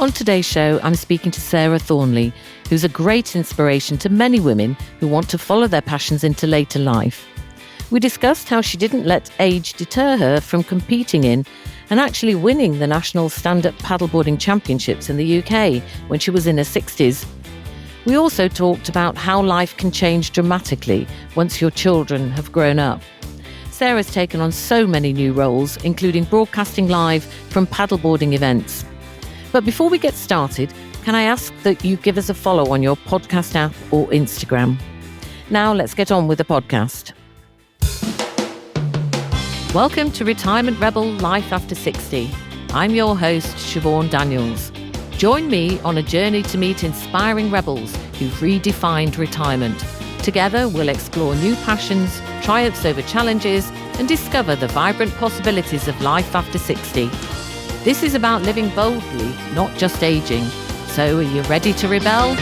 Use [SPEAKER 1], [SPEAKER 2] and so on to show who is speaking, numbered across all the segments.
[SPEAKER 1] On today's show, I'm speaking to Sarah Thornely, who's a great inspiration to many women who want to follow their passions into later life. We discussed how she didn't let age deter her from competing in and actually winning the National Stand-Up Paddleboarding Championships in the UK when she was in her 60s. We also talked about how life can change dramatically once your children have grown up. Sarah's taken on so many new roles, including broadcasting live from paddleboarding events. But before we get started, can I ask that you give us a follow on your podcast app or Instagram? Now let's get on with the podcast. Welcome to Retirement Rebel Life After 60. I'm your host, Siobhan Daniels. Join me on a journey to meet inspiring rebels who've redefined retirement. Together, we'll explore new passions, triumphs over challenges, and discover the vibrant possibilities of life after 60. This is about living boldly, not just aging. So are you ready to rebel?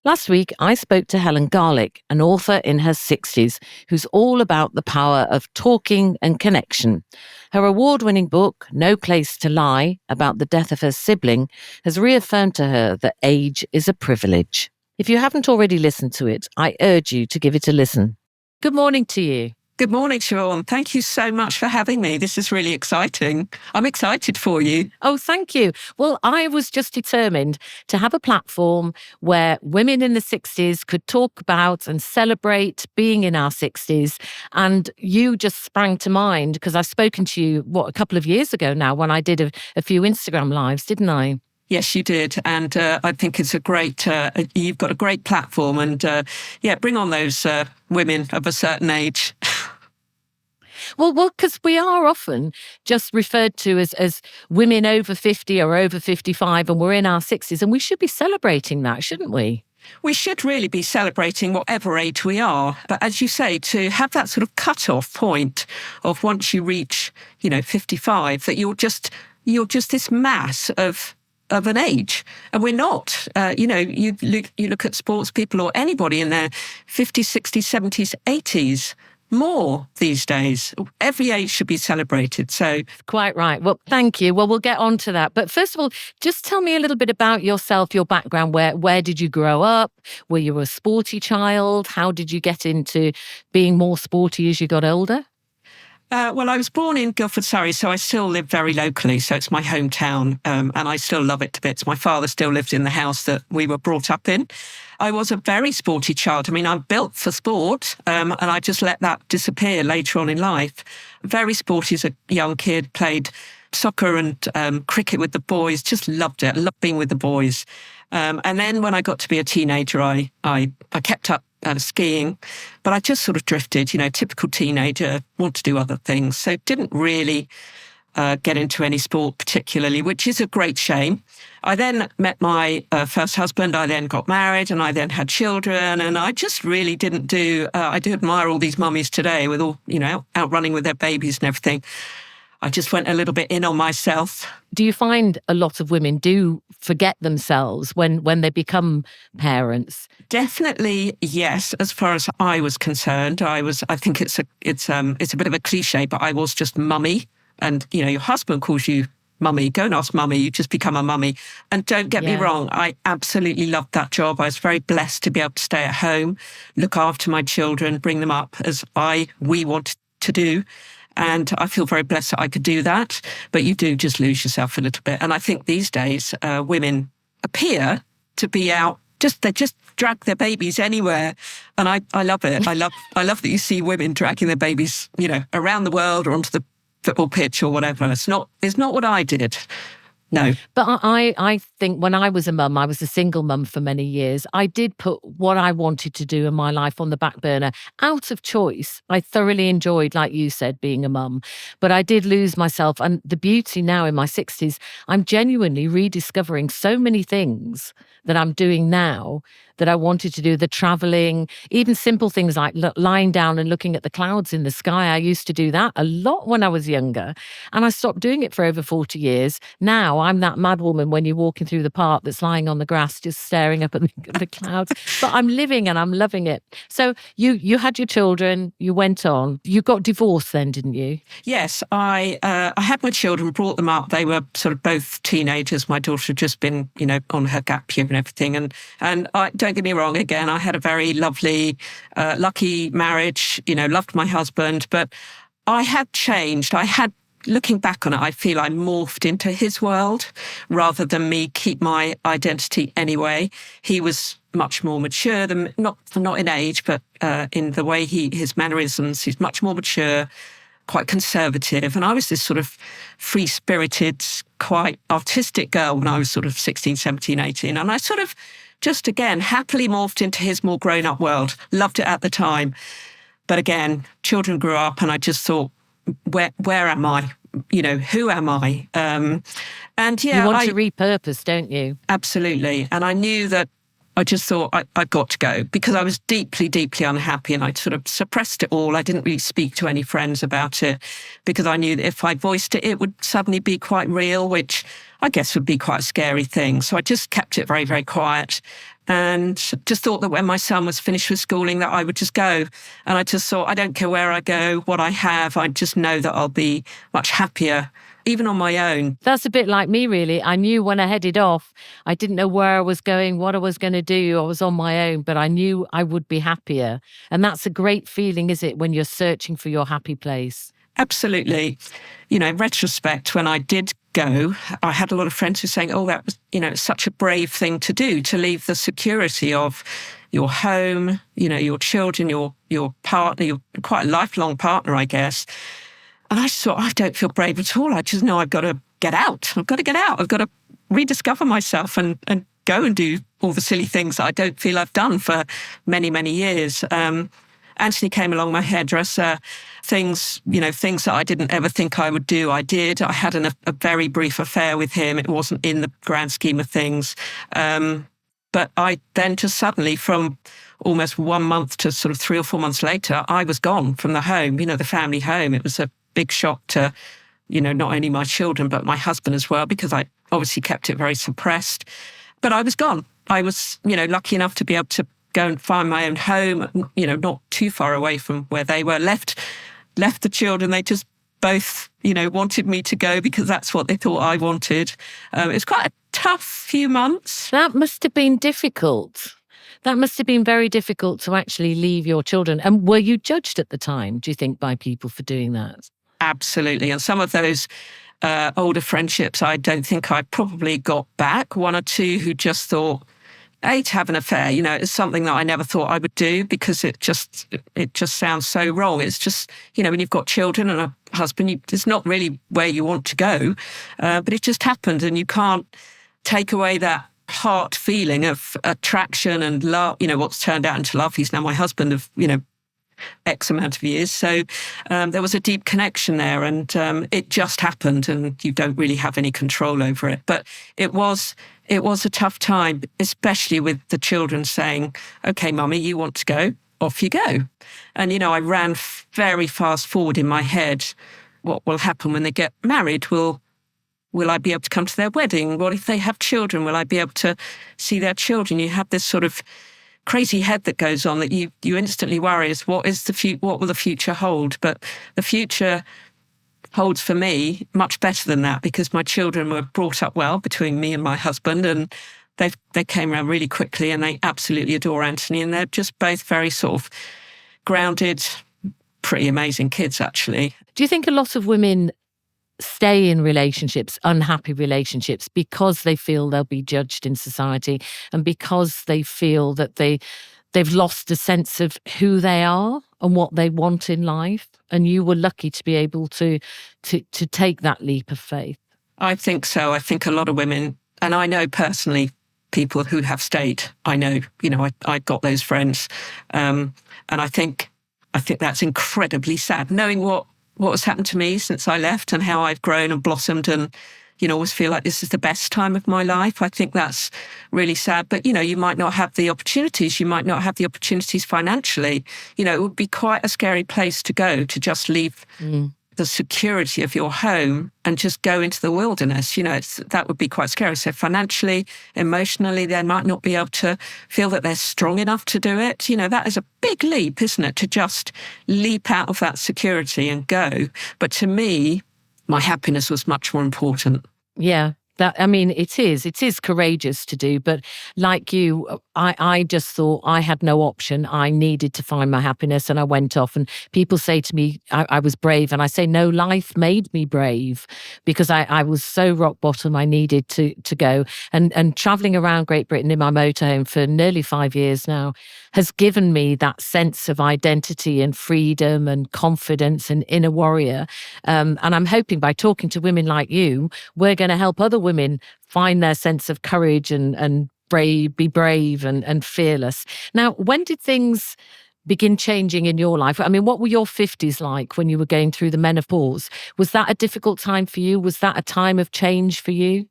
[SPEAKER 1] Last week, I spoke to Helen Garlick, an author in her 60s, who's all about the power of talking and connection. Her award-winning book, No Place to Lie, about the death of her sibling, has reaffirmed to her that age is a privilege. If you haven't already listened to it, I urge you to give it a listen. Good morning to you.
[SPEAKER 2] Good morning, Siobhan. Thank you so much for having me. This is really exciting. I'm excited for you.
[SPEAKER 1] Oh, thank you. Well, I was just determined to have a platform where women in the 60s could talk about and celebrate being in our 60s. And you just sprang to mind because I've spoken to you, a couple of years ago now when I did a few Instagram lives, didn't I?
[SPEAKER 2] Yes, you did. And I think it's you've got a great platform. And bring on those women of a certain age.
[SPEAKER 1] Well, because we are often just referred to as women over 50 or over 55, and we're in our 60s, and we should be celebrating that, shouldn't we?
[SPEAKER 2] We should really be celebrating whatever age we are. But as you say, to have that sort of cut-off point of once you reach, 55, that you're just this mass of an age. And we're not. You look at sports people or anybody in their 50s, 60s, 70s, 80s, more these days. Every age should be celebrated. So
[SPEAKER 1] quite right. Well, thank you. Well, we'll get on to that. But first of all, just tell me a little bit about yourself, your background. Where did you grow up? Were you a sporty child? How did you get into being more sporty as you got older?
[SPEAKER 2] Well, I was born in Guildford, Surrey, so I still live very locally. So it's my hometown, and I still love it to bits. My father still lived in the house that we were brought up in. I was a very sporty child. I mean, I'm built for sport, and I just let that disappear later on in life. Very sporty as a young kid, played soccer and cricket with the boys, just loved it. I loved being with the boys. And then when I got to be a teenager, I kept up skiing, but I just sort of drifted, typical teenager, want to do other things. So didn't really get into any sport particularly, which is a great shame. I then met my first husband. I then got married and I then had children. And I just really didn't I do admire all these mummies today with all, out running with their babies and everything. I just went a little bit in on myself.
[SPEAKER 1] Do you find a lot of women do forget themselves when they become parents?
[SPEAKER 2] Definitely, yes. As far as I was concerned, I think it's a bit of a cliche, but I was just mummy. And, your husband calls you mummy. Go and ask mummy. You just become a mummy. And don't get me wrong, I absolutely loved that job. I was very blessed to be able to stay at home, look after my children, bring them up as we wanted to do. And I feel very blessed that I could do that. But you do just lose yourself a little bit. And I think these days, women appear to be out. They just drag their babies anywhere. And I love it. I love that you see women dragging their babies, around the world or onto the football pitch or whatever. It's not what I did. No.
[SPEAKER 1] But I think when I was a mum, I was a single mum for many years. I did put what I wanted to do in my life on the back burner out of choice. I thoroughly enjoyed, like you said, being a mum. But I did lose myself. And the beauty now in my 60s, I'm genuinely rediscovering so many things that I'm doing now that I wanted to do, the traveling, even simple things like lying down and looking at the clouds in the sky. I used to do that a lot when I was younger, and I stopped doing it for over 40 years. Now I'm that mad woman when you're walking through the park that's lying on the grass just staring up at the clouds. But I'm living and I'm loving it. So you had your children, you went on, you got divorced then, didn't you?
[SPEAKER 2] Yes, I had my children, brought them up. They were sort of both teenagers. My daughter had just been, on her gap year and everything. And don't get me wrong, again, I had a very lovely, lucky marriage, loved my husband. But I had changed. Looking back on it, I feel I morphed into his world rather than me keep my identity anyway. He was much more mature than, not in age, but in the way his mannerisms. He's much more mature, quite conservative. And I was this sort of free-spirited, quite artistic girl when I was sort of 16, 17, 18. And I sort of just, again, happily morphed into his more grown-up world. Loved it at the time. But again, children grew up and I just thought, where am I? Who am I? And yeah,
[SPEAKER 1] you want to repurpose, don't you?
[SPEAKER 2] Absolutely. And I knew that I just thought I've got to go because I was deeply, deeply unhappy and I'd sort of suppressed it all. I didn't really speak to any friends about it because I knew that if I voiced it, it would suddenly be quite real, which I guess would be quite a scary thing. So I just kept it very, very quiet and just thought that when my son was finished with schooling that I would just go. And I just thought, I don't care where I go, what I have, I just know that I'll be much happier even on my own.
[SPEAKER 1] That's a bit like me, really. I knew when I headed off, I didn't know where I was going, what I was going to do. I was on my own, but I knew I would be happier. And that's a great feeling, is it, when you're searching for your happy place?
[SPEAKER 2] Absolutely. In retrospect, when I did go, I had a lot of friends who were saying, oh, that was, such a brave thing to do, to leave the security of your home, your children, your partner, your quite a lifelong partner, I guess. And I just thought, I don't feel brave at all. I just know I've got to get out. I've got to get out. I've got to rediscover myself and go and do all the silly things that I don't feel I've done for many, many years. Anthony came along, my hairdresser, things that I didn't ever think I would do, I did. I had a very brief affair with him. It wasn't in the grand scheme of things. But I then just suddenly, from almost 1 month to sort of 3 or 4 months later, I was gone from the home, the family home. It was a big shock to, not only my children, but my husband as well, because I obviously kept it very suppressed. But I was gone. I was, lucky enough to be able to go and find my own home, not too far away from where they were. Left the children. They just both, wanted me to go because that's what they thought I wanted. It was quite a tough few months.
[SPEAKER 1] That must have been difficult. That must have been very difficult to actually leave your children. And were you judged at the time, do you think, by people for doing that?
[SPEAKER 2] Absolutely. And some of those older friendships, I don't think I probably got back. One or two who just thought, to have an affair, it's something that I never thought I would do because it just sounds so wrong. It's just, when you've got children and a husband, it's not really where you want to go, but it just happened and you can't take away that heart feeling of attraction and love, what's turned out into love. He's now my husband of, X amount of years. So there was a deep connection there and it just happened and you don't really have any control over it. But it was a tough time, especially with the children saying, okay, mummy, you want to go? Off you go. And, I ran very fast forward in my head. What will happen when they get married? Will I be able to come to their wedding? What if they have children? Will I be able to see their children? You have this sort of crazy head that goes on that you instantly worry is what will the future hold? But the future holds for me much better than that because my children were brought up well between me and my husband and they came around really quickly and they absolutely adore Anthony and they're just both very sort of grounded, pretty amazing kids actually.
[SPEAKER 1] Do you think a lot of women stay in relationships, unhappy relationships, because they feel they'll be judged in society and because they feel that they've lost a sense of who they are and what they want in life? And you were lucky to be able to take that leap of faith.
[SPEAKER 2] I think so. I think a lot of women, and I know personally people who have stayed. I know, I got those friends. And I think that's incredibly sad, knowing what has happened to me since I left and how I've grown and blossomed and always feel like this is the best time of my life. I think that's really sad. But, you might not have the opportunities. You might not have the opportunities financially. It would be quite a scary place to go, to just leave the security of your home and just go into the wilderness. That would be quite scary. So financially, emotionally, they might not be able to feel that they're strong enough to do it. That is a big leap, isn't it? To just leap out of that security and go. But to me, my happiness was much more important.
[SPEAKER 1] Yeah. It is courageous to do, but like you, I just thought I had no option. I needed to find my happiness, and I went off, and people say to me, I was brave. And I say, no, life made me brave, because I was so rock bottom. I needed to go, and traveling around Great Britain in my motorhome for nearly 5 years now has given me that sense of identity and freedom and confidence and inner warrior. And I'm hoping by talking to women like you, we're going to help other women find their sense of courage and be brave and fearless. Now, when did things begin changing in your life? What were your 50s like when you were going through the menopause? Was that a difficult time for you? Was that a time of change for you?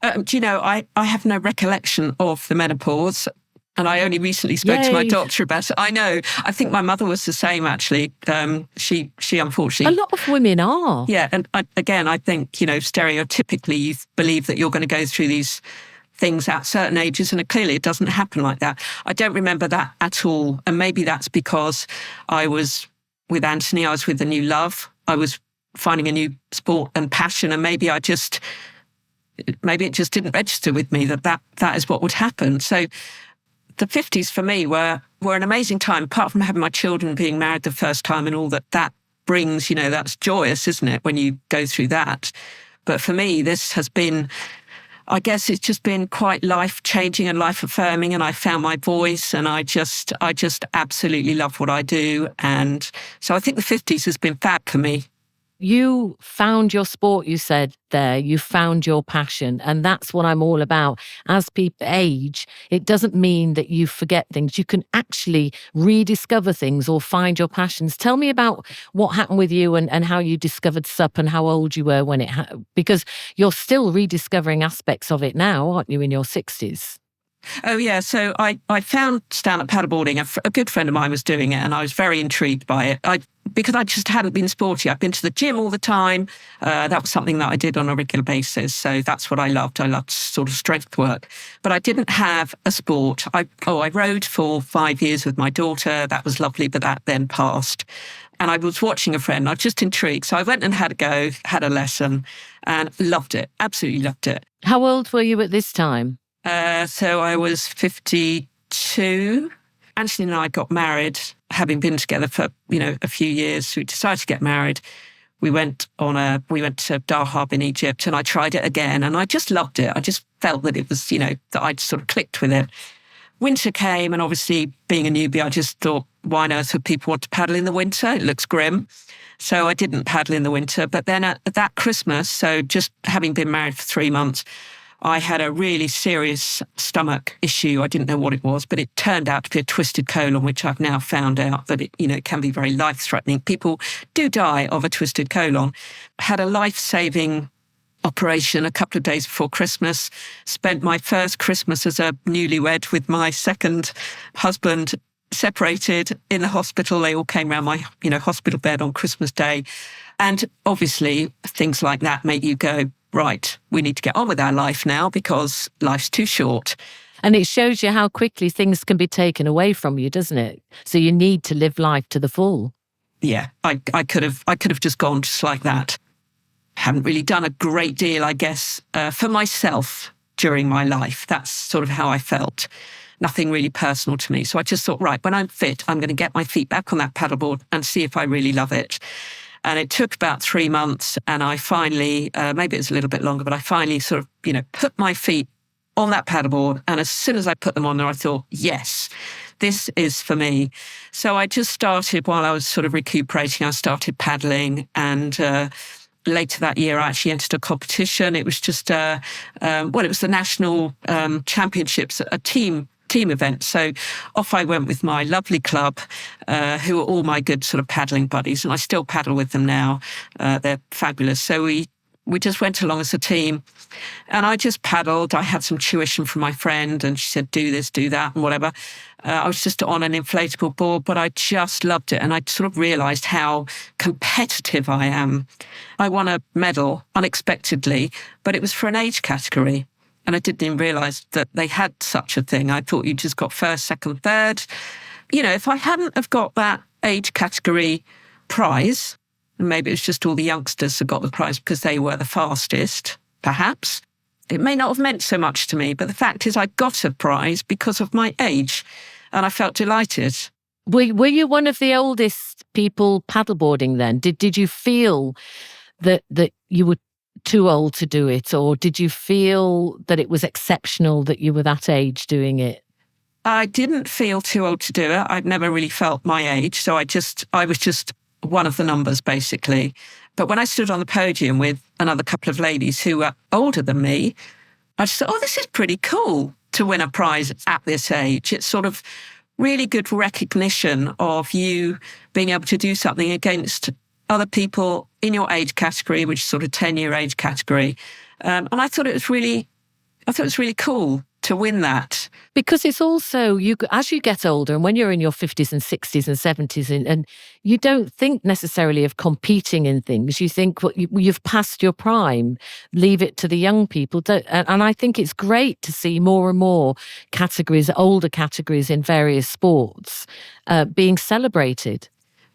[SPEAKER 2] I have no recollection of the menopause. And I only recently spoke to my doctor about it. I know. I think my mother was the same, actually. She unfortunately...
[SPEAKER 1] A lot of women are.
[SPEAKER 2] Yeah. And I think, stereotypically, you believe that you're going to go through these things at certain ages, and clearly it doesn't happen like that. I don't remember that at all. And maybe that's because I was with Anthony, I was with a new love. I was finding a new sport and passion, and maybe it just didn't register with me that is what would happen. So the 50s for me were an amazing time, apart from having my children, being married the first time and all that brings, that's joyous, isn't it, when you go through that. But for me, this has been, I guess it's just been quite life-changing and life-affirming, and I found my voice, and I just absolutely love what I do. And so I think the 50s has been fab for me.
[SPEAKER 1] You found your sport, you said there. You found your passion. And that's what I'm all about. As people age, it doesn't mean that you forget things. You can actually rediscover things or find your passions. Tell me about what happened with you and how you discovered SUP and how old you were when it happened. Because you're still rediscovering aspects of it now, aren't you, in your 60s?
[SPEAKER 2] Oh, yeah. So I found stand-up paddleboarding. A good friend of mine was doing it, and I was very intrigued by it. Because I just hadn't been sporty. I've been to the gym all the time. That was something that I did on a regular basis. So that's what I loved. I loved sort of strength work. But I didn't have a sport. I rode for 5 years with my daughter. That was lovely, but that then passed. And I was watching a friend. I was just intrigued. So I went and had a go, had a lesson, and loved it. Absolutely loved it.
[SPEAKER 1] How old were you at this time?
[SPEAKER 2] So I was 52. Anthony and I got married, having been together for, a few years. We decided to get married. We went to Dahab in Egypt, and I tried it again, and I just loved it. I just felt that it was, that I'd sort of clicked with it. Winter came, and obviously being a newbie, I just thought, why on earth would people want to paddle in the winter? It looks grim. So I didn't paddle in the winter. But then at that Christmas, so just having been married for 3 months, I had a really serious stomach issue. I didn't know what it was, but it turned out to be a twisted colon, which I've now found out that it can be very life-threatening. People do die of a twisted colon. Had a life-saving operation a couple of days before Christmas. Spent my first Christmas as a newlywed with my second husband, separated in the hospital. They all came around my, hospital bed on Christmas Day. And obviously things like that make you go, right, we need to get on with our life now because life's too short.
[SPEAKER 1] And it shows you how quickly things can be taken away from you, doesn't it? So you need to live life to the full.
[SPEAKER 2] Yeah, I could have just gone just like that. Haven't really done a great deal, I guess, for myself during my life. That's sort of how I felt. Nothing really personal to me. So I just thought, right, when I'm fit, I'm going to get my feet back on that paddleboard and see if I really love it. And it took about 3 months, and I finally, maybe it was a little bit longer, but I finally sort of, put my feet on that paddleboard. And as soon as I put them on there, I thought, yes, this is for me. So I just started, while I was sort of recuperating, I started paddling. And later that year, I actually entered a competition. It was just, it was the national championships, a team event. So off I went with my lovely club, who are all my good sort of paddling buddies, and I still paddle with them now. They're fabulous. So we we just went along as a team. And I just paddled. I had some tuition from my friend and she said, do this, do that and whatever. I was just on an inflatable board, but I just loved it. And I sort of realised how competitive I am. I won a medal unexpectedly, but it was for an age category. And I didn't even realise that they had such a thing. I thought you just got first, second, third. You know, if I hadn't have got that age category prize, and maybe it was just all the youngsters that got the prize because they were the fastest, perhaps, it may not have meant so much to me. But the fact is I got a prize because of my age and I felt delighted.
[SPEAKER 1] Were you one of the oldest people paddleboarding then? Did you feel that you were too old to do it, or did you feel that it was exceptional that you were that age doing it?
[SPEAKER 2] I didn't feel too old to do it. I'd never really felt my age. So I was just one of the numbers, basically. But when I stood on the podium with another couple of ladies who were older than me, I just thought, oh, this is pretty cool to win a prize at this age. It's sort of really good recognition of you being able to do something against other people in your age category, which is sort of 10-year age category. And I thought it was really cool to win that.
[SPEAKER 1] Because it's also, as you get older and when you're in your 50s and 60s and 70s and you don't think necessarily of competing in things, you think, well, you've passed your prime, leave it to the young people. And I think it's great to see more and more categories, older categories in various sports being celebrated.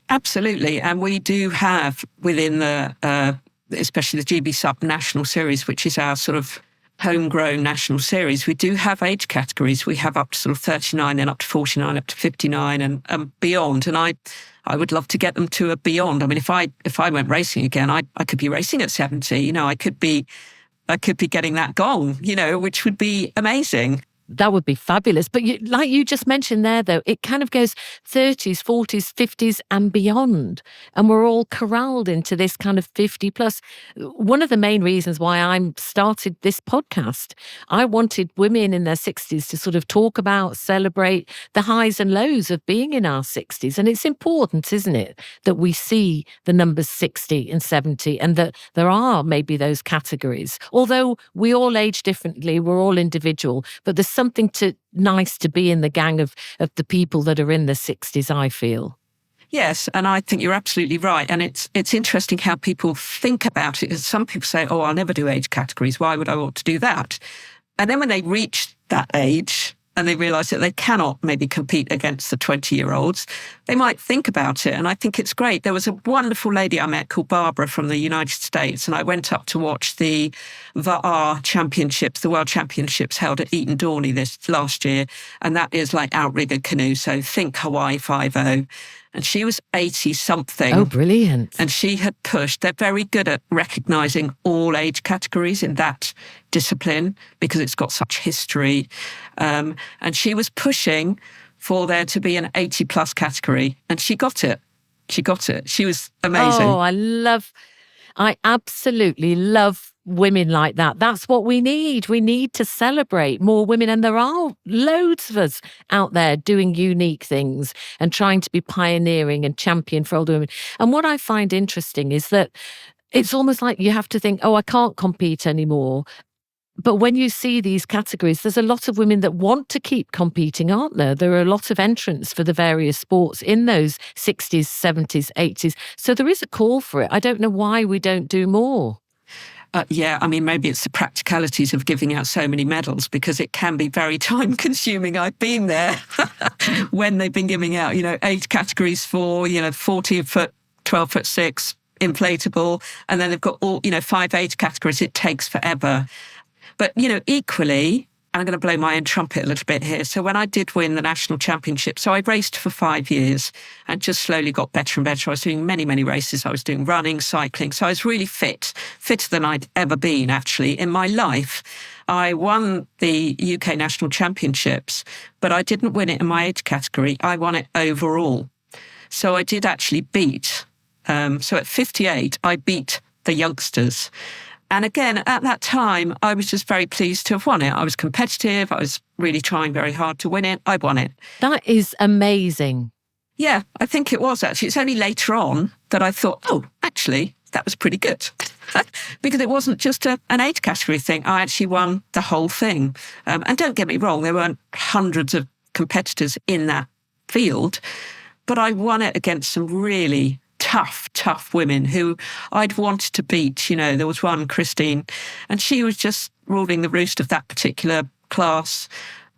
[SPEAKER 2] Absolutely. And we do have within the, especially the GB Sub National Series, which is our sort of homegrown national series, we do have age categories. We have up to sort of 39, then up to 49, up to 59 and beyond. And I would love to get them to a beyond. I mean, if I went racing again, I could be racing at 70, you know, I could be getting that gong, you know, which would be amazing.
[SPEAKER 1] That would be fabulous. But like you just mentioned there, though, it kind of goes 30s, 40s, 50s and beyond. And we're all corralled into this kind of 50 plus. One of the main reasons why I started this podcast, I wanted women in their 60s to sort of talk about, celebrate the highs and lows of being in our 60s. And it's important, isn't it, that we see the numbers 60 and 70 and that there are maybe those categories. Although we all age differently, we're all individual, but there's something nice to be in the gang of the people that are in the 60s, I feel.
[SPEAKER 2] Yes, and I think you're absolutely right. And it's interesting how people think about it. Some people say, oh, I'll never do age categories. Why would I want to do that? And then when they reach that age and they realise that they cannot maybe compete against the 20-year-olds, they might think about it. And I think it's great. There was a wonderful lady I met called Barbara from the United States, and I went up to watch the VAR Championships, the World Championships held at Eton Dorney this last year. And that is like outrigger canoe. So think Hawaii 5-0. And she was 80-something.
[SPEAKER 1] Oh, brilliant.
[SPEAKER 2] And she had pushed. They're very good at recognising all age categories in that discipline because it's got such history. And she was pushing for there to be an 80-plus category. And she got it. She was amazing.
[SPEAKER 1] Oh, I absolutely love women like that. That's what we need. We need to celebrate more women. And there are loads of us out there doing unique things and trying to be pioneering and champion for older women. And what I find interesting is that it's almost like you have to think, oh, I can't compete anymore. But when you see these categories, there's a lot of women that want to keep competing, aren't there? There are a lot of entrants for the various sports in those 60s, 70s, 80s. So there is a call for it. I don't know why we don't do more.
[SPEAKER 2] Yeah, I mean, maybe it's the practicalities of giving out so many medals because it can be very time consuming. I've been there when they've been giving out, you know, age categories for, 40-foot, 12-foot 6, inflatable. And then they've got all, 5 age categories. It takes forever. But, equally, I'm going to blow my own trumpet a little bit here. So when I did win the national championship, so I raced for 5 years and just slowly got better and better. I was doing many, many races. I was doing running, cycling. So I was really fitter than I'd ever been, actually, in my life. I won the UK national championships, but I didn't win it in my age category. I won it overall. So I did actually beat. So at 58, I beat the youngsters. And again, at that time, I was just very pleased to have won it. I was competitive. I was really trying very hard to win it. I won it.
[SPEAKER 1] That is amazing.
[SPEAKER 2] Yeah, I think it was actually. It's only later on that I thought, oh, actually, that was pretty good. because it wasn't just an age category thing. I actually won the whole thing. And don't get me wrong, there weren't hundreds of competitors in that field, but I won it against some really tough women who I'd wanted to beat. You know, there was one, Christine, and she was just ruling the roost of that particular class.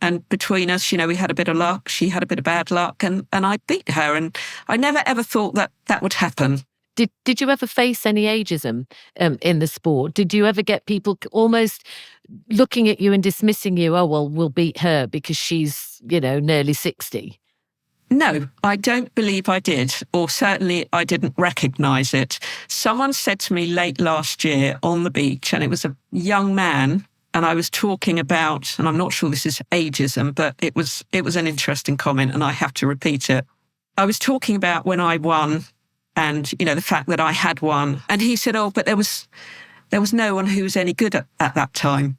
[SPEAKER 2] And between us, you know, we had a bit of luck. She had a bit of bad luck, and I beat her. And I never ever thought that would happen.
[SPEAKER 1] Did you ever face any ageism in the sport? Did you ever get people almost looking at you and dismissing you? Oh, well, we'll beat her because she's, you know, nearly 60.
[SPEAKER 2] No, I don't believe I did, or certainly I didn't recognise it. Someone said to me late last year on the beach, and it was a young man, and I was talking about, and I'm not sure this is ageism, but it was an interesting comment, and I have to repeat it. I was talking about when I won, and you know the fact that I had won, and he said, "Oh, but there was no one who was any good at that time."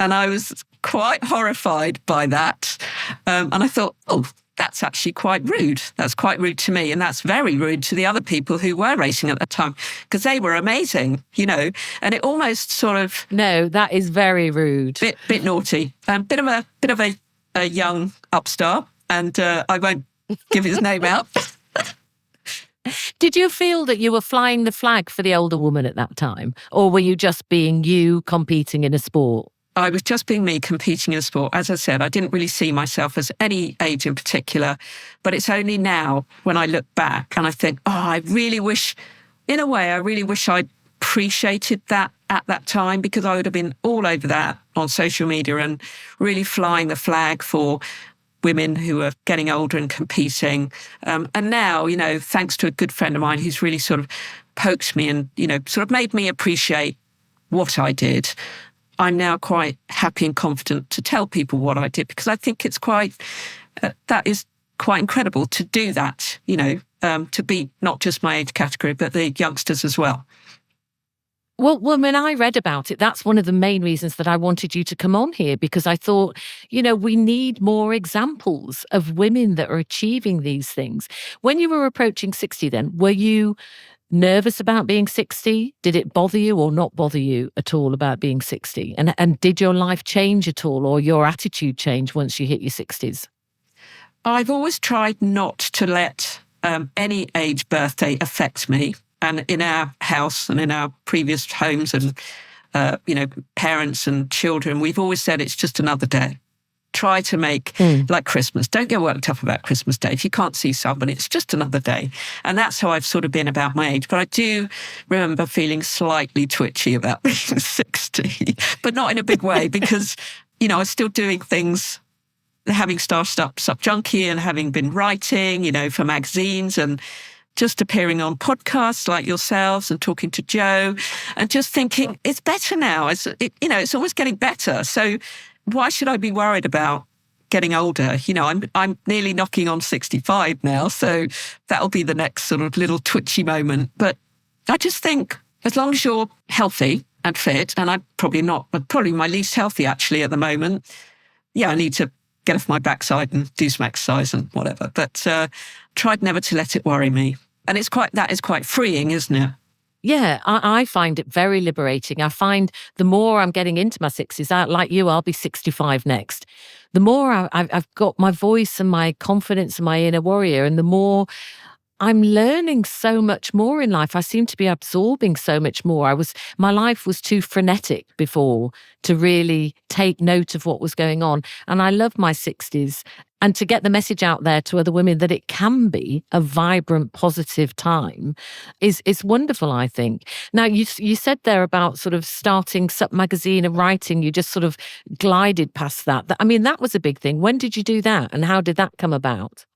[SPEAKER 2] And I was quite horrified by that, and I thought, "Oh, that's actually quite rude. That's quite rude to me. And that's very rude to the other people who were racing at the time, because they were amazing, you know." And it almost sort of...
[SPEAKER 1] No, that is very rude.
[SPEAKER 2] Bit naughty. Bit of a young upstart. And I won't give his name out.
[SPEAKER 1] Did you feel that you were flying the flag for the older woman at that time? Or were you just being you competing in a sport?
[SPEAKER 2] I was just being me competing in a sport. As I said, I didn't really see myself as any age in particular, but it's only now when I look back and I think, oh, I really wish I'd appreciated that at that time, because I would have been all over that on social media and really flying the flag for women who are getting older and competing. And now, you know, thanks to a good friend of mine who's really sort of poked me and, you know, sort of made me appreciate what I did, I'm now quite happy and confident to tell people what I did, because I think it's that is quite incredible to do that, you know, to beat not just my age category, but the youngsters as well.
[SPEAKER 1] Well, when I read about it, that's one of the main reasons that I wanted you to come on here, because I thought, you know, we need more examples of women that are achieving these things. When you were approaching 60 then, were you nervous about being 60? Did it bother you or not bother you at all about being 60? And did your life change at all, or your attitude change once you hit your 60s?
[SPEAKER 2] I've always tried not to let any age birthday affect me. And in our house and in our previous homes and, you know, parents and children, we've always said it's just another day. Try to make like Christmas. Don't get worked up about Christmas Day. If you can't see someone, it's just another day. And that's how I've sort of been about my age. But I do remember feeling slightly twitchy about being 60, but not in a big way, because, you know, I was still doing things, having started up Sup Junkie and having been writing, you know, for magazines and just appearing on podcasts like yourselves and talking to Joe and just thinking it's better now. You know, it's always getting better. So why should I be worried about getting older? You know, I'm nearly knocking on 65 now, so that'll be the next sort of little twitchy moment. But I just think as long as you're healthy and fit, and I'm probably my least healthy actually at the moment. Yeah, I need to get off my backside and do some exercise and whatever. But tried never to let it worry me. And that is quite freeing, isn't it?
[SPEAKER 1] Yeah, I find it very liberating. I find the more I'm getting into my 60s, like you, I'll be 65 next. The more I've got my voice and my confidence and my inner warrior, and the more I'm learning so much more in life. I seem to be absorbing so much more. My life was too frenetic before to really take note of what was going on. And I love my 60s. And to get the message out there to other women that it can be a vibrant, positive time is wonderful, I think. Now, you said there about sort of starting Sup magazine and writing. You just sort of glided past that. I mean, that was a big thing. When did you do that, and how did that come about?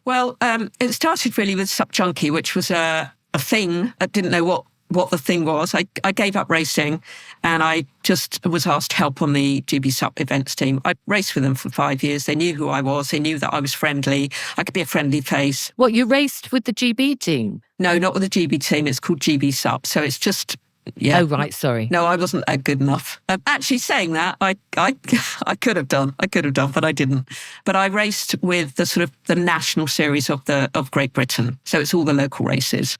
[SPEAKER 2] Well, it started really with Sup Junkie, which was a thing. I didn't know what the thing was. I gave up racing and I just was asked to help on the GB Sup events team. I raced with them for 5 years. They knew who I was. They knew that I was friendly. I could be a friendly face.
[SPEAKER 1] What, you raced with the GB team?
[SPEAKER 2] No, not with the GB team. It's called GB Sup. So it's just... Yeah.
[SPEAKER 1] Oh, right. Sorry.
[SPEAKER 2] No, I wasn't good enough. Actually, saying that, I could have done, but I didn't. But I raced with the sort of the national series of Great Britain. So it's all the local races.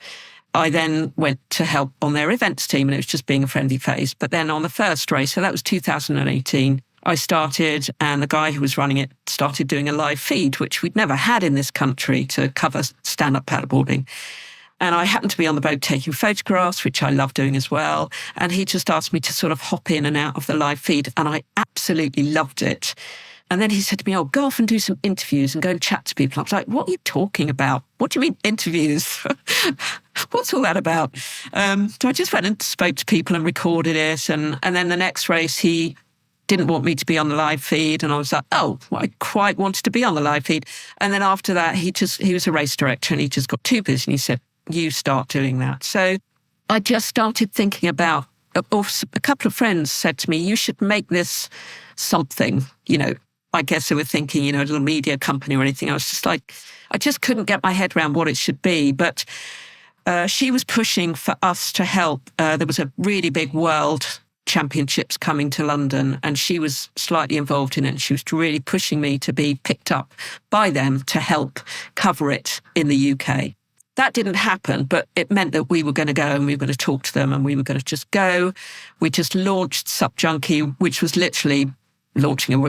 [SPEAKER 2] I then went to help on their events team, and it was just being a friendly face. But then on the first race, so that was 2018, I started, and the guy who was running it started doing a live feed, which we'd never had in this country to cover stand-up paddleboarding. And I happened to be on the boat taking photographs, which I love doing as well. And he just asked me to sort of hop in and out of the live feed, and I absolutely loved it. And then he said to me, go off and do some interviews and go and chat to people. I was like, what are you talking about? What do you mean interviews? What's all that about? So I just went and spoke to people and recorded it. And then the next race, he didn't want me to be on the live feed. And I was like, I quite wanted to be on the live feed. And then after that, he was a race director, and he just got too busy. And he said, you start doing that. So I just started thinking about, or a couple of friends said to me, you should make this something, I guess they were thinking, a little media company or anything. I was just like, I just couldn't get my head around what it should be. But she was pushing for us to help. There was a really big world championships coming to London, and she was slightly involved in it. And she was really pushing me to be picked up by them to help cover it in the UK. That didn't happen, but it meant that we were going to go and we were going to talk to them, and we were going to just go. We just launched Sup Junkie, which was literally launching a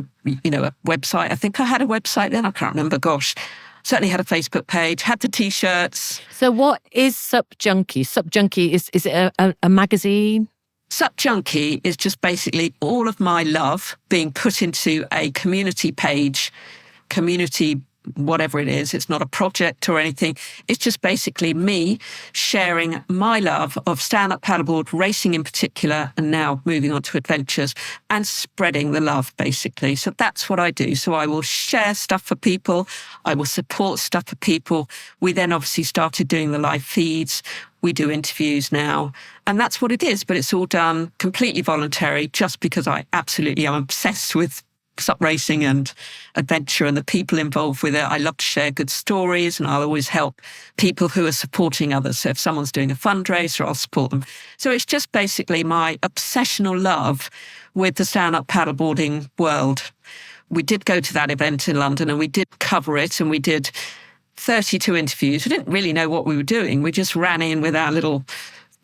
[SPEAKER 2] website. I think I had a website then. I can't remember. Gosh, certainly had a Facebook page, had the T-shirts.
[SPEAKER 1] So what is Sup Junkie? Sup Junkie, is it a magazine?
[SPEAKER 2] Sup Junkie is just basically all of my love being put into a community page, whatever it is. It's not a project or anything. It's just basically me sharing my love of stand-up paddleboard, racing in particular, and now moving on to adventures, and spreading the love, basically. So that's what I do. So I will share stuff for people. I will support stuff for people. We then obviously started doing the live feeds. We do interviews now, and that's what it is. But it's all done completely voluntary, just because I absolutely am obsessed with sup racing and adventure and the people involved with it. I love to share good stories, and I'll always help people who are supporting others. So if someone's doing a fundraiser, I'll support them. So it's just basically my obsessional love with the stand-up paddleboarding world. We did go to that event in London, and we did cover it, and we did 32 interviews. We didn't really know what we were doing. We just ran in with our little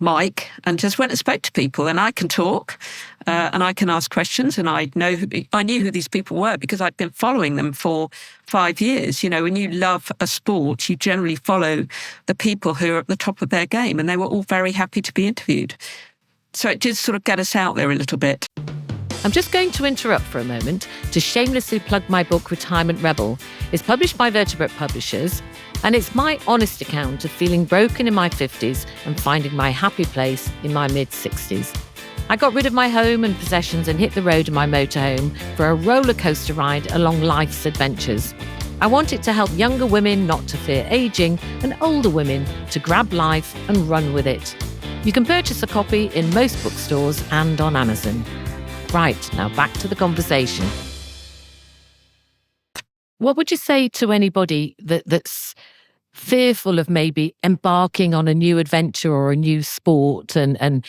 [SPEAKER 2] mic and just went and spoke to people. And I can talk and I can ask questions, and I knew who these people were because I'd been following them for 5 years. When you love a sport, you generally follow the people who are at the top of their game, and they were all very happy to be interviewed. So it did sort of get us out there a little bit.
[SPEAKER 1] I'm just going to interrupt for a moment to shamelessly plug my book, Retirement Rebel. It's published by Vertebrate Publishers, and it's my honest account of feeling broken in my 50s and finding my happy place in my mid-60s. I got rid of my home and possessions and hit the road in my motorhome for a roller coaster ride along life's adventures. I want it to help younger women not to fear aging and older women to grab life and run with it. You can purchase a copy in most bookstores and on Amazon. Right, now back to the conversation. What would you say to anybody that's fearful of maybe embarking on a new adventure or a new sport and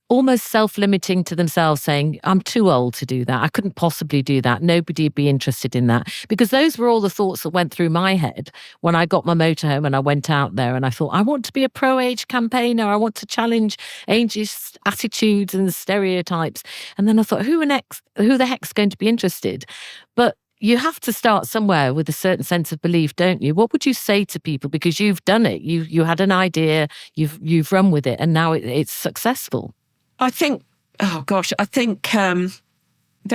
[SPEAKER 1] almost self-limiting to themselves, saying, I'm too old to do that. I couldn't possibly do that. Nobody would be interested in that. Because those were all the thoughts that went through my head when I got my motorhome and I went out there and I thought, I want to be a pro-age campaigner. I want to challenge ageist attitudes and stereotypes. And then I thought, who the heck's going to be interested? But you have to start somewhere with a certain sense of belief, don't you? What would you say to people? Because you've done it. You had an idea, you've run with it, and now it's successful.
[SPEAKER 2] I think there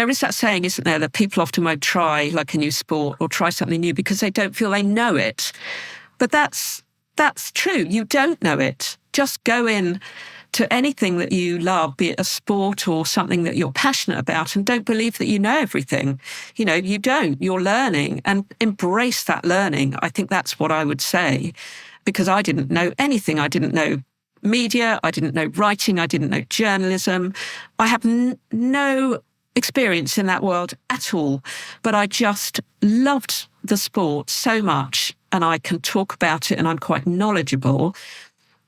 [SPEAKER 2] is that saying, isn't there, that people often won't try like a new sport or try something new because they don't feel they know it. But that's true. You don't know it. Just go in to anything that you love, be it a sport or something that you're passionate about, and don't believe that you know everything. You don't. You're learning, and embrace that learning. I think that's what I would say, because I didn't know anything. I didn't know media, I didn't know writing, I didn't know journalism. I have no experience in that world at all, but I just loved the sport so much, and I can talk about it, and I'm quite knowledgeable.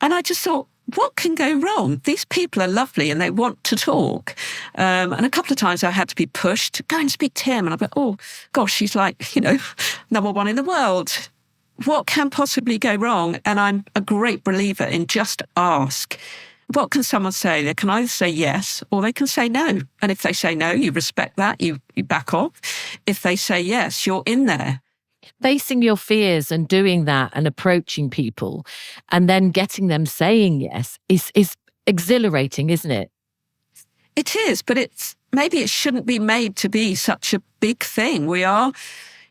[SPEAKER 2] And I just thought, what can go wrong? These people are lovely and they want to talk. And a couple of times I had to be pushed to go and speak to him, and I thought, oh gosh, he's like, number one in the world. what can possibly go wrong? And I'm a great believer in just ask. What can someone say? They can either say yes or they can say no. And if they say no, you respect that, you back off. If they say yes, you're in there.
[SPEAKER 1] Facing your fears and doing that and approaching people and then getting them saying yes is exhilarating, isn't it?
[SPEAKER 2] It is, but maybe it shouldn't be made to be such a big thing. We are,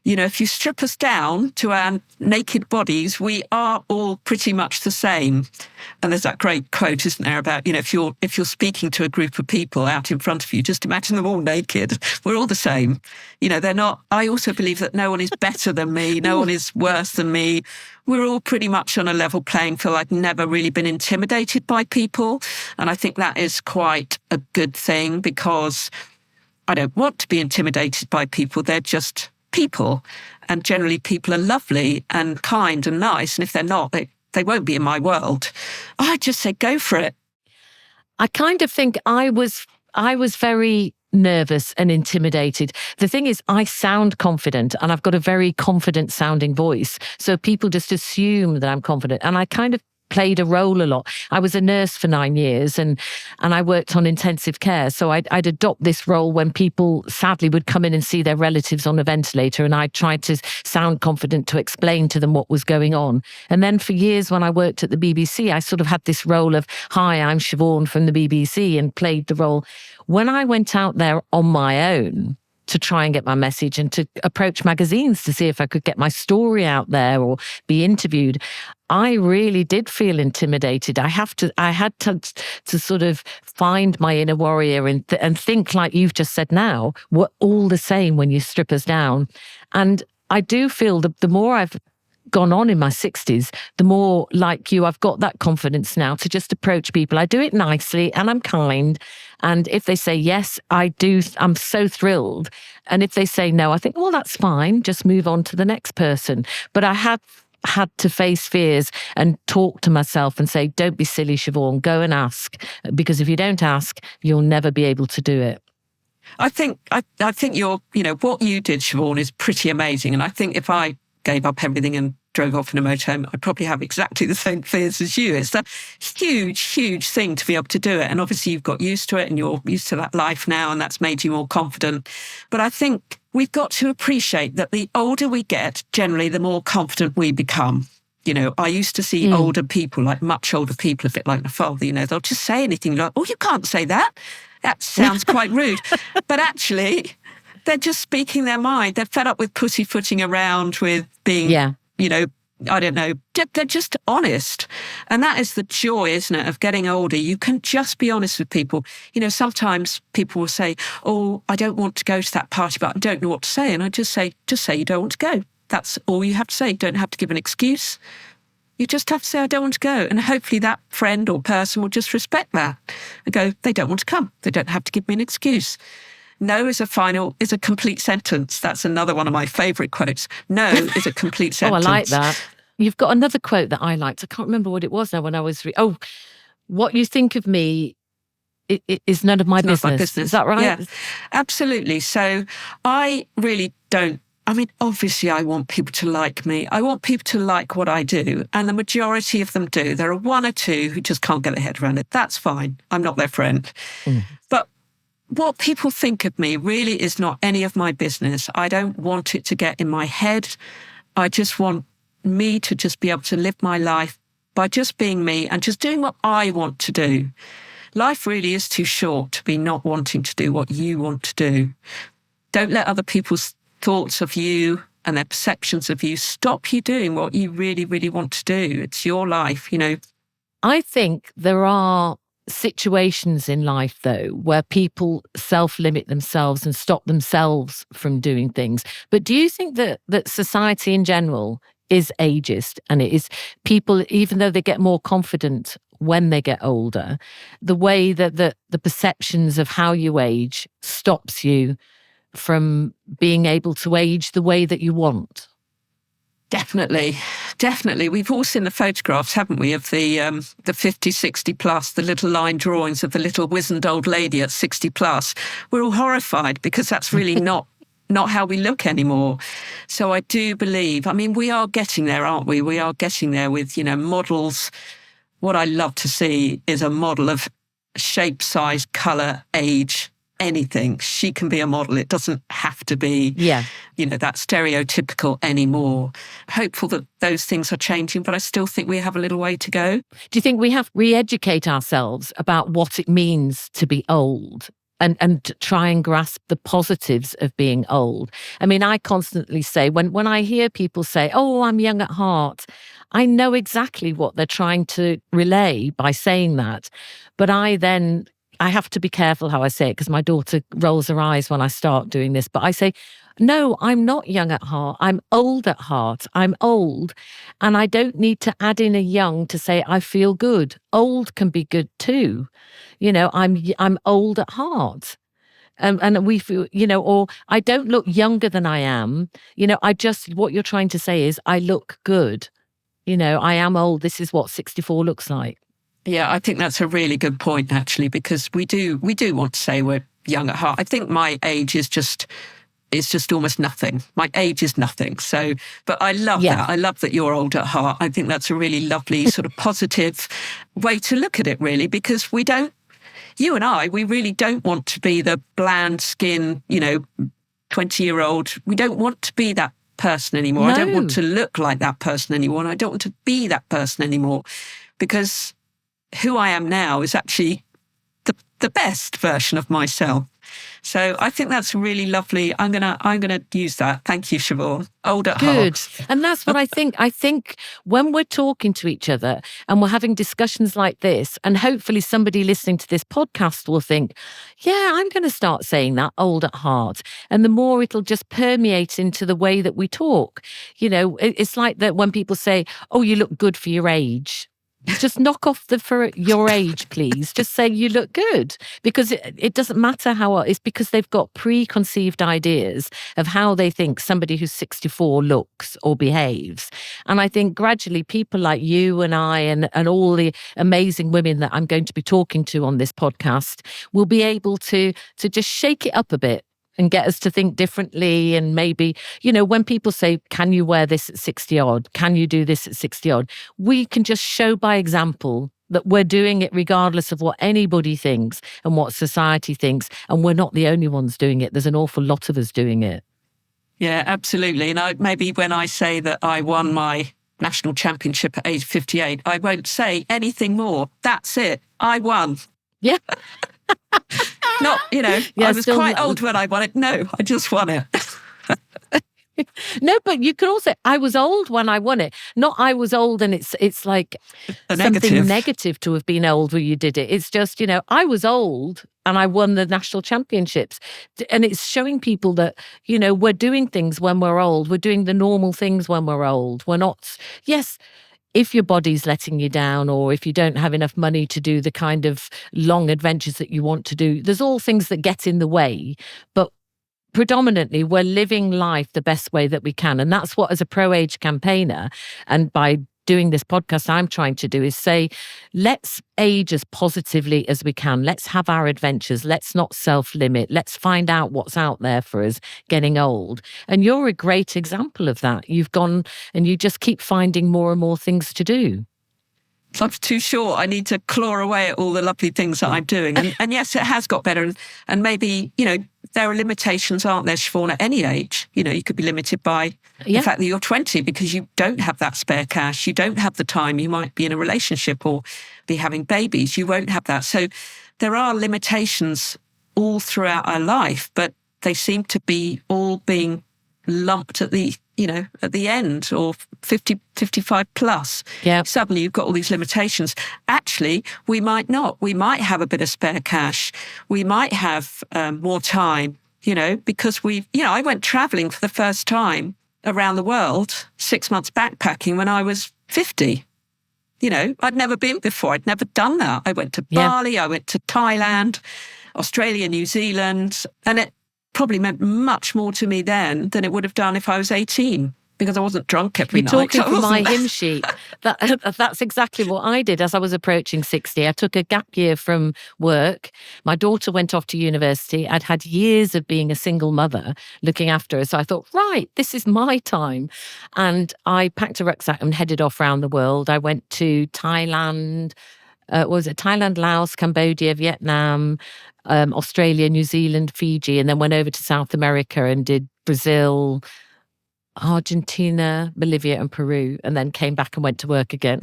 [SPEAKER 2] if you strip us down to our naked bodies, we are all pretty much the same. And there's that great quote, isn't there, about, if you're speaking to a group of people out in front of you, just imagine them all naked. We're all the same. They're not, I also believe that no one is better than me. No one is worse than me. We're all pretty much on a level playing field. I've never really been intimidated by people. And I think that is quite a good thing, because I don't want to be intimidated by people. They're just people. And generally people are lovely and kind and nice. And if they're not, they won't be in my world. I just say, go for it.
[SPEAKER 1] I kind of think I was very nervous and intimidated. The thing is, I sound confident and I've got a very confident sounding voice. So people just assume that I'm confident. And I kind of played a role a lot. I was a nurse for 9 years and I worked on intensive care. So I'd adopt this role when people sadly would come in and see their relatives on a ventilator, and I tried to sound confident to explain to them what was going on. And then for years when I worked at the BBC, I sort of had this role of, hi, I'm Siobhan from the BBC, and played the role. When I went out there on my own to try and get my message and to approach magazines to see if I could get my story out there or be interviewed, I really did feel intimidated. I had to sort of find my inner warrior and think, like you've just said now, we're all the same when you strip us down. And I do feel that the more I've gone on in my 60s, the more like you, I've got that confidence now to just approach people. I do it nicely and I'm kind. And if they say yes, I'm so thrilled. And if they say no, I think, well, that's fine. Just move on to the next person. But I have had to face fears and talk to myself and say, don't be silly, Siobhan, go and ask. Because if you don't ask, you'll never be able to do it.
[SPEAKER 2] I think you're, what you did, Siobhan, is pretty amazing. And I think if I gave up everything and drove off in a motorhome, I'd probably have exactly the same fears as you. It's a huge, huge thing to be able to do it. And obviously you've got used to it and you're used to that life now, and that's made you more confident. But I think we've got to appreciate that the older we get, generally, the more confident we become. I used to see older people, like much older people, a bit like my father, they'll just say anything like, oh, you can't say that. That sounds quite rude. But actually, they're just speaking their mind. They're fed up with pussyfooting around, with being, I don't know. They're just honest. And that is the joy, isn't it, of getting older. You can just be honest with people. Sometimes people will say, oh, I don't want to go to that party, but I don't know what to say. And I just say you don't want to go. That's all you have to say. You don't have to give an excuse. You just have to say, I don't want to go. And hopefully that friend or person will just respect that and go, they don't want to come. They don't have to give me an excuse. No is a complete sentence. That's another one of my favourite quotes. No is a complete sentence.
[SPEAKER 1] Oh, I like that. You've got another quote that I liked. I can't remember what it was now when I was... what you think of me is none of my business. Is that right?
[SPEAKER 2] Yeah, absolutely. So I really don't... obviously I want people to like me. I want people to like what I do. And the majority of them do. There are one or two who just can't get their head around it. That's fine. I'm not their friend. But what people think of me really is not any of my business. I don't want it to get in my head. I just want me to just be able to live my life by just being me and just doing what I want to do. Life really is too short to be not wanting to do what you want to do. Don't let other people's thoughts of you and their perceptions of you stop you doing what you really, really want to do. It's your life,
[SPEAKER 1] I think there are situations in life, though, where people self-limit themselves and stop themselves from doing things. But do you think that society in general is ageist, and it is people, even though they get more confident when they get older, the way that the perceptions of how you age stops you from being able to age the way that you want?
[SPEAKER 2] Definitely. We've all seen the photographs, haven't we, of the 50, 60 plus, the little line drawings of the little wizened old lady at 60 plus. We're all horrified because that's really not not how we look anymore. So I do believe, I mean, we are getting there, aren't we? We are getting there with, models. What I love to see is a model of shape, size, colour, age, anything. She can be a model. It doesn't have to be, that stereotypical anymore. Hopeful that those things are changing, but I still think we have a little way to go.
[SPEAKER 1] Do you think we have to re-educate ourselves about what it means to be old? And try and grasp the positives of being old. I mean, I constantly say, when I hear people say, oh, I'm young at heart, I know exactly what they're trying to relay by saying that. But I have to be careful how I say it, because my daughter rolls her eyes when I start doing this. But I say, no, I'm not young at heart. I'm old at heart. I'm old. And I don't need to add in a young to say I feel good. Old can be good too. I'm old at heart. And we feel, or I don't look younger than I am. What you're trying to say is I look good. I am old. This is what 64 looks like.
[SPEAKER 2] Yeah, I think that's a really good point, actually, because we do want to say we're young at heart. I think my age is just almost nothing. My age is nothing. So, but I love that. I love that you're old at heart. I think that's a really lovely sort of positive way to look at it, really, because you and I, we really don't want to be the bland skin, 20-year-old. We don't want to be that person anymore.
[SPEAKER 1] No.
[SPEAKER 2] I don't want to look like that person anymore. And I don't want to be that person anymore, because who I am now is actually the best version of myself. So I think that's really lovely. I'm gonna use that. Thank you, Siobhan. Old at
[SPEAKER 1] Good.
[SPEAKER 2] heart.
[SPEAKER 1] And that's what I think. I think when we're talking to each other and we're having discussions like this, and hopefully somebody listening to this podcast will think, yeah, I'm going to start saying that, old at heart. And the more it'll just permeate into the way that we talk. It's like that when people say, oh, you look good for your age. Just knock off the for your age, please. Just say you look good, because it doesn't matter how old. It's because they've got preconceived ideas of how they think somebody who's 64 looks or behaves. And I think gradually people like you and I and all the amazing women that I'm going to be talking to on this podcast will be able to just shake it up a bit and get us to think differently. And maybe, when people say, can you wear this at 60 odd? Can you do this at 60 odd? We can just show by example that we're doing it regardless of what anybody thinks and what society thinks. And we're not the only ones doing it. There's an awful lot of us doing it.
[SPEAKER 2] Yeah, absolutely. And maybe when I say that I won my national championship at age 58, I won't say anything more. That's it. I won.
[SPEAKER 1] Yeah.
[SPEAKER 2] Not, I was quite old when I won it. No, I just won it.
[SPEAKER 1] No, but you can also, I was old when I won it. Not I was old and it's like something negative to have been old when you did it. It's just, I was old and I won the national championships. And it's showing people that, we're doing things when we're old. We're doing the normal things when we're old. We're not, yes, if your body's letting you down, or if you don't have enough money to do the kind of long adventures that you want to do, there's all things that get in the way. But predominantly, we're living life the best way that we can. And that's what, as a pro-age campaigner, and by doing this podcast, I'm trying to do is say, let's age as positively as we can. Let's have our adventures. Let's not self-limit. Let's find out what's out there for us getting old. And you're a great example of that. You've gone and you just keep finding more and more things to do.
[SPEAKER 2] Life's too short. I need to claw away at all the lovely things that I'm doing. And yes, it has got better. And maybe, there are limitations, aren't there, Siobhan, at any age? You could be limited by the fact that you're 20 because you don't have that spare cash. You don't have the time. You might be in a relationship or be having babies. You won't have that. So there are limitations all throughout our life, but they seem to be all being lumped at the end, or 50, 55 plus.
[SPEAKER 1] Yeah. Suddenly
[SPEAKER 2] you've got all these limitations. Actually, we might not. We might have a bit of spare cash. We might have more time, because I went traveling for the first time around the world, 6 months backpacking when I was 50. I'd never been before. I'd never done that. I went to Bali, I went to Thailand, Australia, New Zealand, and it probably meant much more to me then than it would have done if I was 18. because I wasn't drunk every
[SPEAKER 1] You're
[SPEAKER 2] night.
[SPEAKER 1] talking from my hymn sheet. That's exactly what I did as I was approaching 60. I took a gap year from work. My daughter went off to university. I'd had years of being a single mother looking after her. So I thought, right, this is my time. And I packed a rucksack and headed off around the world. I went to Thailand, Thailand, Laos, Cambodia, Vietnam, Australia, New Zealand, Fiji, and then went over to South America and did Brazil, Argentina, Bolivia and Peru, and then came back and went to work again.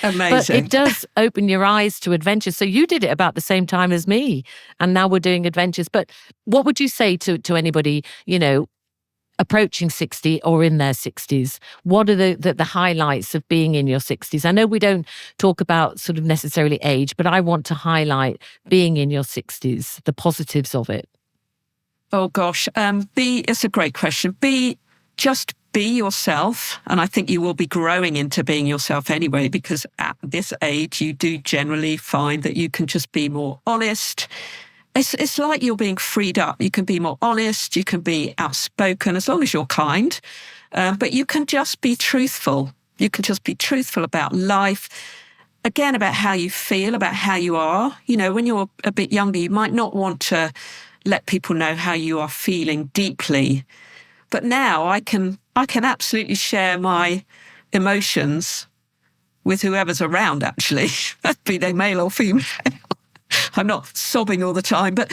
[SPEAKER 2] Amazing.
[SPEAKER 1] But it does open your eyes to adventures. So you did it about the same time as me, and now we're doing adventures. But what would you say to anybody, approaching 60 or in their 60s? What are the highlights of being in your 60s? I know we don't talk about sort of necessarily age, but I want to highlight being in your 60s, the positives of it.
[SPEAKER 2] Oh gosh, it's a great question. Just be yourself. And I think you will be growing into being yourself anyway, because at this age, you do generally find that you can just be more honest. It's like you're being freed up. You can be more honest. You can be outspoken as long as you're kind. But you can just be truthful. You can just be truthful about life. Again, about how you feel, about how you are. When you're a bit younger, you might not want to let people know how you are feeling deeply. But now I can absolutely share my emotions with whoever's around, actually, be they male or female. I'm not sobbing all the time, but,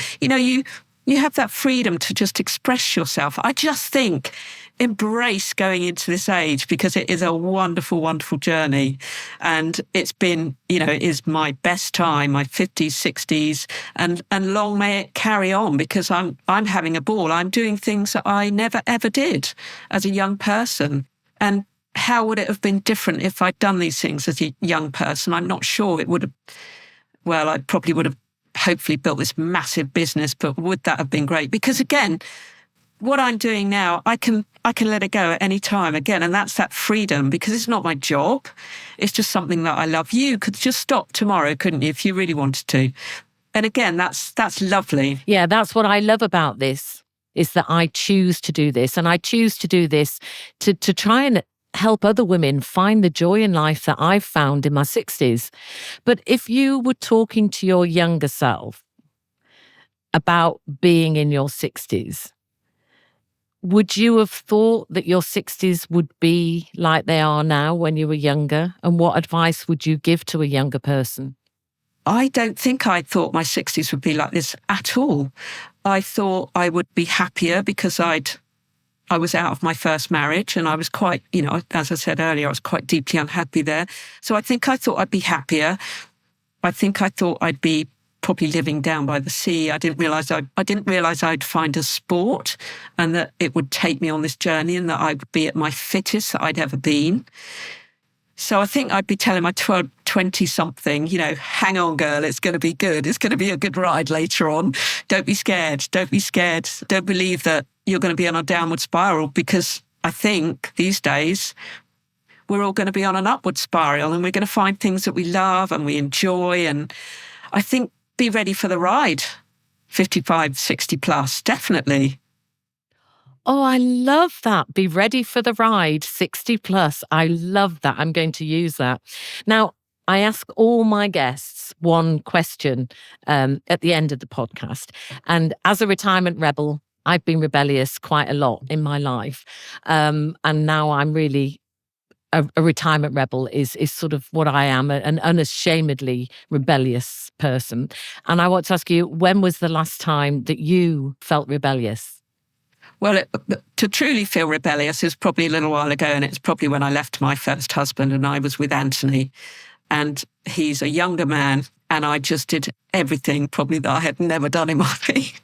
[SPEAKER 2] you have that freedom to just express yourself. I just think embrace going into this age, because it is a wonderful, wonderful journey. And it's been, it is my best time, my 50s, 60s, and long may it carry on, because I'm having a ball. I'm doing things that I never, ever did as a young person. And how would it have been different if I'd done these things as a young person? I'm not sure it would have. Well, I probably would have hopefully built this massive business, but would that have been great? Because again, what I'm doing now, I can let it go at any time again. And that's that freedom, because it's not my job. It's just something that I love. You could just stop tomorrow, couldn't you, if you really wanted to? And again, that's lovely.
[SPEAKER 1] Yeah, that's what I love about this, is that I choose to do this. And I choose to do this to try and help other women find the joy in life that I've found in my 60s. But if you were talking to your younger self about being in your 60s, would you have thought that your 60s would be like they are now when you were younger? And what advice would you give to a younger person?
[SPEAKER 2] I don't think I thought my 60s would be like this at all. I thought I would be happier because I was out of my first marriage, and I was quite, as I said earlier, I was quite deeply unhappy there. So I thought I'd be happier. I think I thought I'd be probably living down by the sea. I didn't realize I'd find a sport, and that it would take me on this journey, and that I would be at my fittest that I'd ever been. So I think I'd be telling my 20-something, hang on, girl, it's going to be good. It's going to be a good ride later on. Don't be scared. Don't be scared. Don't believe that you're going to be on a downward spiral, because I think these days we're all going to be on an upward spiral, and we're going to find things that we love and we enjoy. And I think be ready for the ride, 55, 60 plus, definitely.
[SPEAKER 1] Oh, I love that. Be ready for the ride, 60 plus. I love that. I'm going to use that. Now, I ask all my guests one question at the end of the podcast. And as a retirement rebel, I've been rebellious quite a lot in my life. And now I'm really a retirement rebel is sort of what I am, an unashamedly rebellious person. And I want to ask you, when was the last time that you felt rebellious?
[SPEAKER 2] Well, to truly feel rebellious is probably a little while ago, and it's probably when I left my first husband and I was with Anthony. And he's a younger man, and I just did everything probably that I had never done in my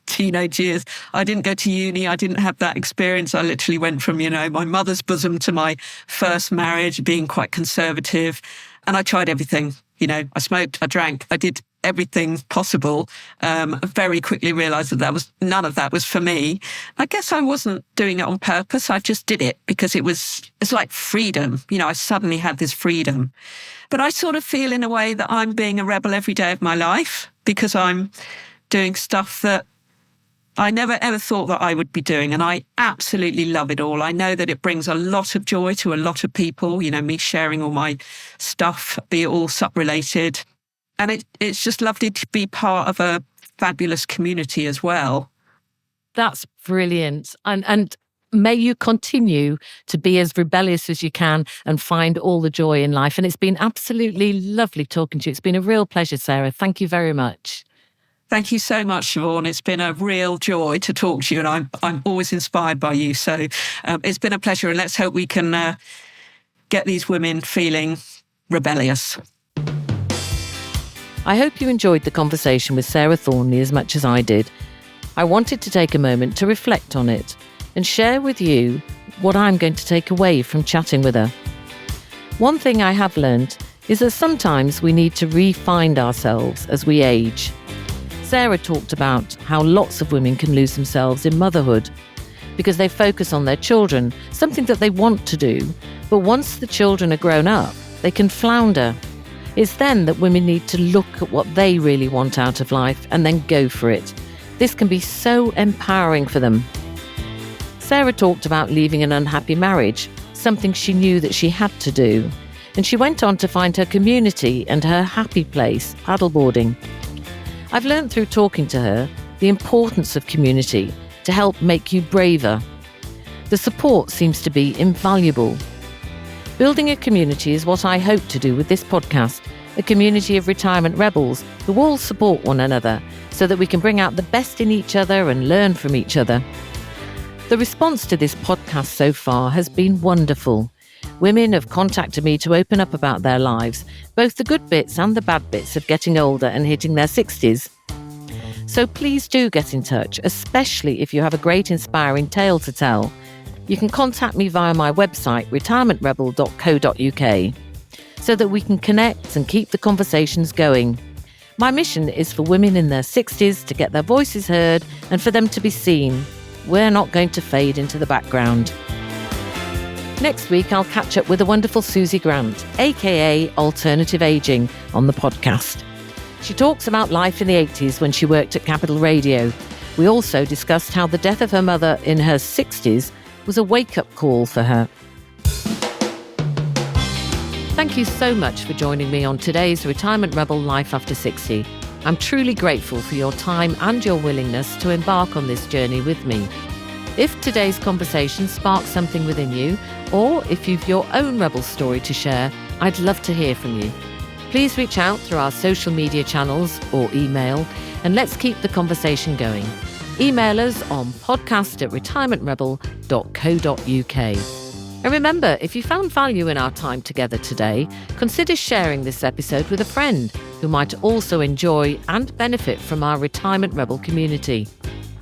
[SPEAKER 2] teenage years. I didn't go to uni. I didn't have that experience. I literally went from, my mother's bosom to my first marriage, being quite conservative. And I tried everything. I smoked, I drank, I did everything possible. Very quickly realised that none of that was for me. I guess I wasn't doing it on purpose. I just did it because it's like freedom. I suddenly had this freedom. But I sort of feel in a way that I'm being a rebel every day of my life, because I'm doing stuff that I never ever thought that I would be doing, and I absolutely love it all. I know that it brings a lot of joy to a lot of people, me sharing all my stuff, be it all sup-related. And it's just lovely to be part of a fabulous community as well.
[SPEAKER 1] That's brilliant. And may you continue to be as rebellious as you can and find all the joy in life. And it's been absolutely lovely talking to you. It's been a real pleasure, Sarah. Thank you very much.
[SPEAKER 2] Thank you so much, Siobhan. It's been a real joy to talk to you, and I'm always inspired by you. So it's been a pleasure, and let's hope we can get these women feeling rebellious.
[SPEAKER 1] I hope you enjoyed the conversation with Sarah Thornely as much as I did. I wanted to take a moment to reflect on it and share with you what I'm going to take away from chatting with her. One thing I have learned is that sometimes we need to re-find ourselves as we age. Sarah talked about how lots of women can lose themselves in motherhood because they focus on their children, something that they want to do, but once the children are grown up, they can flounder. It's then that women need to look at what they really want out of life and then go for it. This can be so empowering for them. Sarah talked about leaving an unhappy marriage, something she knew that she had to do, and she went on to find her community and her happy place, paddleboarding. I've learned through talking to her the importance of community to help make you braver. The support seems to be invaluable. Building a community is what I hope to do with this podcast, a community of retirement rebels who all support one another so that we can bring out the best in each other and learn from each other. The response to this podcast so far has been wonderful. Women have contacted me to open up about their lives, both the good bits and the bad bits of getting older and hitting their 60s. So please do get in touch, especially if you have a great inspiring tale to tell. You can contact me via my website, retirementrebel.co.uk, so that we can connect and keep the conversations going. My mission is for women in their 60s to get their voices heard and for them to be seen. We're not going to fade into the background. Next week, I'll catch up with the wonderful Susie Grant, aka Alternative Aging, on the podcast. She talks about life in the 80s when she worked at Capital Radio. We also discussed how the death of her mother in her 60s was a wake-up call for her. Thank you so much for joining me on today's Retirement Rebel Life After 60. I'm truly grateful for your time and your willingness to embark on this journey with me. If today's conversation sparks something within you, or if you've your own rebel story to share, I'd love to hear from you. Please reach out through our social media channels or email, and let's keep the conversation going. Email us on podcast@retirementrebel.co.uk. And remember, if you found value in our time together today, consider sharing this episode with a friend who might also enjoy and benefit from our Retirement Rebel community.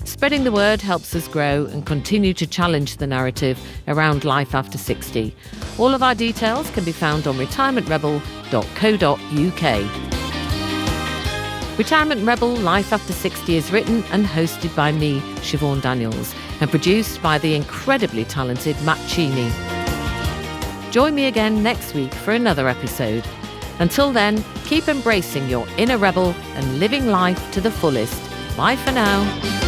[SPEAKER 1] Spreading the word helps us grow and continue to challenge the narrative around life after 60. All of our details can be found on retirementrebel.co.uk. Retirement Rebel Life After 60 is written and hosted by me, Siobhan Daniels, and produced by the incredibly talented Matt Cheney. Join me again next week for another episode. Until then, keep embracing your inner rebel and living life to the fullest. Bye for now.